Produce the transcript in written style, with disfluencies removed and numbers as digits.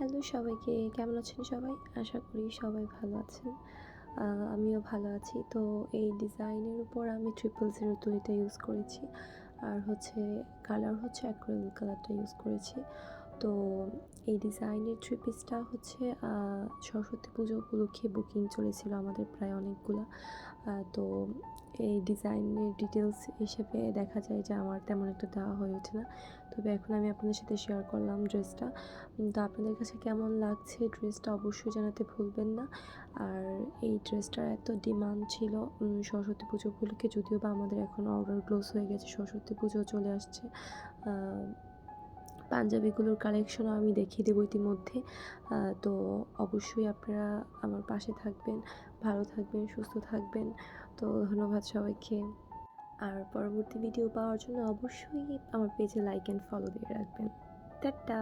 Hello সবাইকে, কেমন আছেন সবাই? আশা করি সবাই ভালো আছেন। আমিও ভালো আছি। তো এই ডিজাইনের উপর আমি 000 তুলিটা ইউজ করেছি। আর হচ্ছে কালার হচ্ছে অ্যাক্রিলিক কালারটা ইউজ করেছি। তো এই ডিজাইনের 3 পিসটা হচ্ছে সরস্বতী পুজো উপলক্ষে বুকিং চলেছিল আমাদের প্রায় অনেকগুলা। তো এই ডিজাইনের ডিটেলস হিসেবে দেখা যায় যে আমার তেমন একটা দেওয়া হয়ে ওঠে না। তবে এখন আমি আপনাদের সাথে শেয়ার করলাম ড্রেসটা। তো আপনাদের কাছে কেমন লাগছে ড্রেসটা অবশ্যই জানাতে ভুলবেন না। আর এই ড্রেসটার এত ডিমান্ড ছিল সরস্বতী পুজো উপলক্ষে, যদিও বা আমাদের এখন অর্ডার ক্লোজ হয়ে গেছে, সরস্বতী পুজো চলে আসছে। পাঞ্জাবিগুলোর কালেকশনও আমি দেখিয়ে দেবো ইতিমধ্যে। তো অবশ্যই আপনারা আমার পাশে থাকবেন, ভালো থাকবেন, সুস্থ থাকবেন। তো ধন্যবাদ সবাইকে। আর পরবর্তী ভিডিও পাওয়ার জন্য অবশ্যই আমার পেজে লাইক অ্যান্ড ফলো দিয়ে রাখবেন। টাটা।